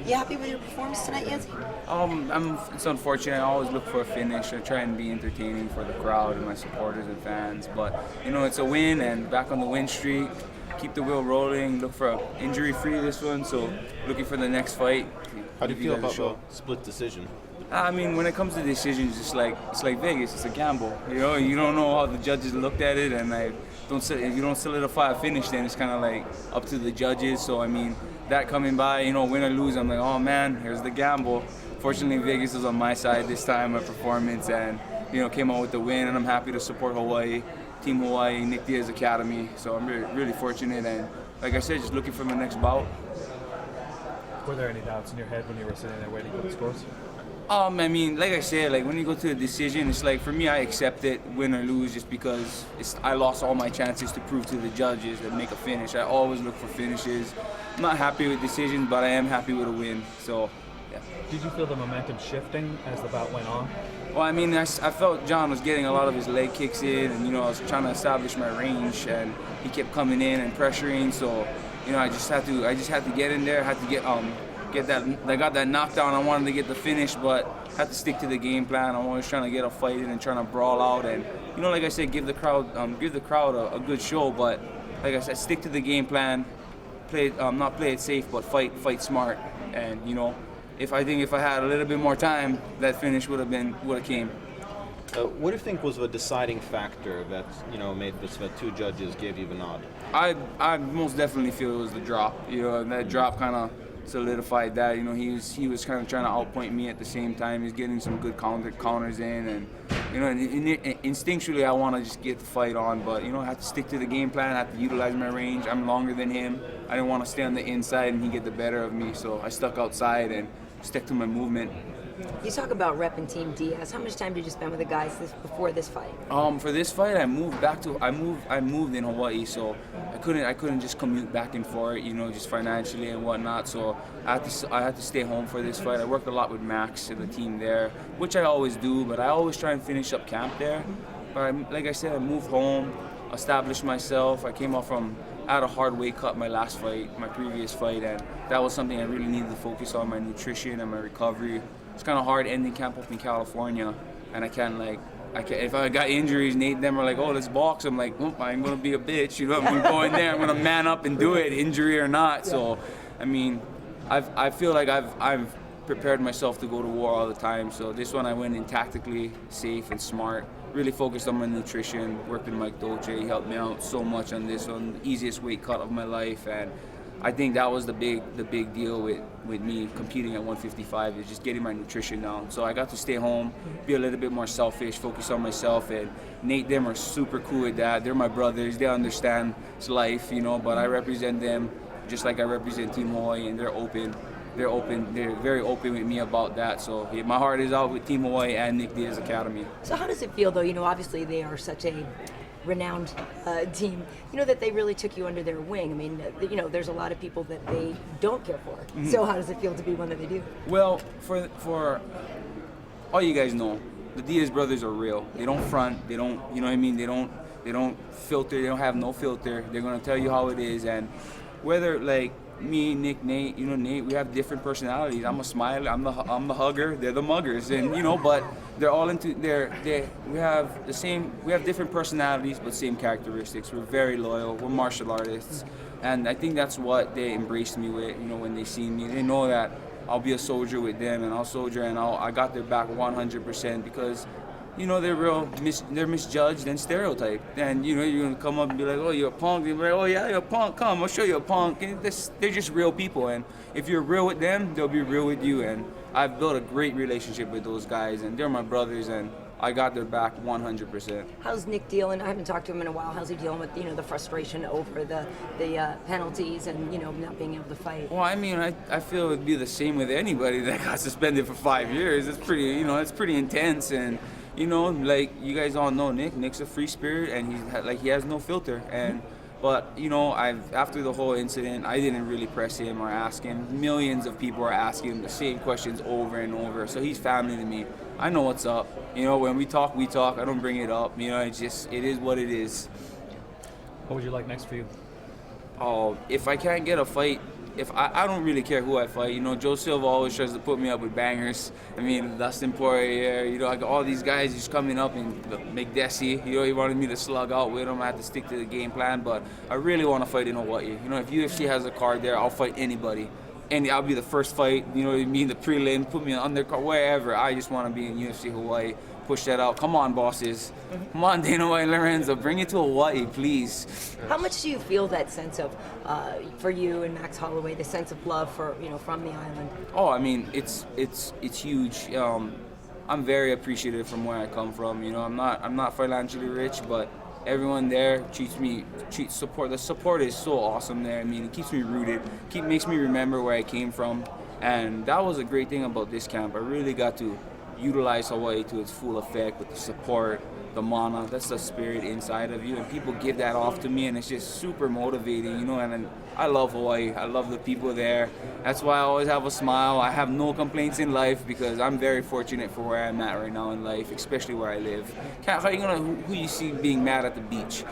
You happy with your performance tonight, Yancy? It's unfortunate. I always look for a finish. I try and be entertaining for the crowd and my supporters and fans. But, it's a win and back on the win streak. Keep the wheel rolling. Look for injury-free this one. So looking for the next fight. How do you feel about the split decision? I mean, when it comes to decisions, it's like Vegas. It's a gamble. You don't know how the judges looked at it, and if you don't solidify a finish, then it's kind of like up to the judges. So I mean, that coming by, win or lose, I'm like, oh man, here's the gamble. Fortunately, Vegas was on my side this time, my performance, and came out with the win, and I'm happy to support Hawaii, Team Hawaii, Nick Diaz Academy. So I'm really fortunate, and like I said, just looking for my next bout. Were there any doubts in your head when you were sitting there waiting for the scores? I mean, like I said, when you go to a decision, it's like, for me, I accept it, win or lose, just because I lost all my chances to prove to the judges and make a finish. I always look for finishes. I'm not happy with decisions, but I am happy with a win. So, yeah. Did you feel the momentum shifting as the bout went on? Well, I mean, I felt John was getting a lot of his leg kicks in, and I was trying to establish my range, and he kept coming in and pressuring. So, I just had to get in there. I had to get that. I got that knockdown. I wanted to get the finish, but had to stick to the game plan. I'm always trying to get a fight in and trying to brawl out, and like I said, give the crowd a good show. But like I said, stick to the game plan. Not play it safe, but fight smart. And if I had a little bit more time, that finish would have came. What do you think was the deciding factor that made this that two judges gave you the nod? I most definitely feel it was the drop. And that drop kind of solidified that. He was kind of trying to outpoint me at the same time. He's getting some good counters in, and instinctually I want to just get the fight on, but I have to stick to the game plan. I have to utilize my range. I'm longer than him. I didn't want to stay on the inside and he get the better of me, so I stuck outside and stuck to my movement. You talk about repping Team Diaz. How much time did you spend with the guys before this fight? For this fight, I moved in Hawaii, so I couldn't just commute back and forth, just financially and whatnot. So I had to stay home for this fight. I worked a lot with Max and the team there, which I always do, but I always try and finish up camp there. But like I said, I moved home, established myself. I came off I had a hard weight cut my last fight, my previous fight, and that was something I really needed to focus on, my nutrition and my recovery. It's kind of hard ending camp up in California, and I can't if I got injuries, Nate them are like, oh, let's box. I'm like, I'm gonna be a bitch, I'm gonna go in there, I'm gonna man up and do it, injury or not. So, I mean, I feel like I've prepared myself to go to war all the time. So this one I went in tactically, safe and smart. Really focused on my nutrition, worked with Mike Dolce. He helped me out so much on this one, the easiest weight cut of my life, and I think that was the big deal with me competing at 155, is just getting my nutrition down. So I got to stay home, be a little bit more selfish, focus on myself, and Nate them are super cool with that. They're my brothers, they understand it's life, but I represent them just like I represent Team Hawaii, and they're very open with me about that. So yeah, my heart is out with Team Hawaii and Nick Diaz Academy. So how does it feel though, obviously they are such a renowned team, that they really took you under their wing. I mean, there's a lot of people that they don't care for. Mm-hmm. So how does it feel to be one that they do? Well, for all you guys know, the Diaz brothers are real. They don't front. They don't, They don't filter. They don't have no filter. They're gonna tell you how it is. And whether me, Nick, Nate, Nate, we have different personalities. I'm a smiler, I'm the hugger, they're the muggers, and but they're all we have different personalities but same characteristics. We're very loyal, we're martial artists, and I think that's what they embraced me with, when they see me. They know that I'll be a soldier with them, and I'll soldier, and I got their back 100%, because they're misjudged and stereotyped. And, you're going to come up and be like, oh, you're a punk. They'll be like, oh, yeah, you're a punk. Come, I'll show you a punk. And they're just real people. And if you're real with them, they'll be real with you. And I've built a great relationship with those guys. And they're my brothers. And I got their back 100%. How's Nick dealing? I haven't talked to him in a while. How's he dealing with, the frustration over the penalties and, not being able to fight? Well, I mean, I feel it'd be the same with anybody that got suspended for 5 years. It's pretty, it's pretty intense. And like you guys all know, Nick's a free spirit, and he has no filter. But after the whole incident, I didn't really press him or ask him. Millions of people are asking him the same questions over and over. So he's family to me. I know what's up. When we talk, we talk. I don't bring it up. It is what it is. What would you like next for you? If I can't get a fight if I don't really care who I fight. You know, Joe Silva always tries to put me up with bangers. I mean, Dustin Poirier, you know, I got all these guys just coming up, and McDessie, you know, he wanted me to slug out with him. I had to stick to the game plan, but I really want to fight in Hawaii. You know, if UFC has a card there, I'll fight anybody. And I'll be the first fight, you know, me in the prelim, put me on undercard, wherever. I just want to be in UFC Hawaii, push that out. Come on, bosses. Come on, Dana White, Lorenzo, bring it to Hawaii, please. How much do you feel that sense of, for you and Max Holloway, the sense of love for, you know, from the island? Oh, I mean, it's huge. I'm very appreciative from where I come from. You know, I'm not financially rich, but everyone there support. The support is so awesome there. I mean, it keeps me rooted, makes me remember where I came from, and that was a great thing about this camp. I really got to utilize Hawaii to its full effect with the support, the mana. That's the spirit inside of you, and people give that off to me, and it's just super motivating, you know. And I love Hawaii. I love the people there. That's why I always have a smile. I have no complaints in life because I'm very fortunate for where I'm at right now in life, especially where I live. How are you gonna who you see being mad at the beach?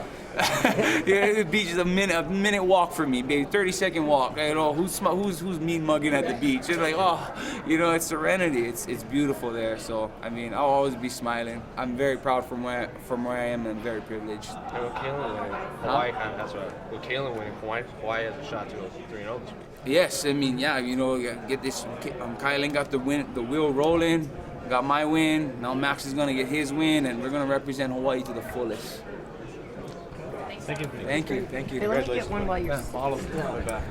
Yeah, the beach is a minute walk for me, baby. 30-second walk. You know, who's mean mugging at the beach? It's like, oh, you know, it's serenity. It's beautiful there. So I mean, I'll always be smiling. I'm very proud from where I am, and very privileged. And with Kalen winning, Hawaii kind of has with Kalen winning, Hawaii has a shot to go 3-0 this week. Yes, I mean, yeah, you know, get this. Kylan got the wheel rolling. Got my win. Now Max is gonna get his win, and we're gonna represent Hawaii to the fullest. Thank you. Thank you. Hey, let me get one while you're Follow back.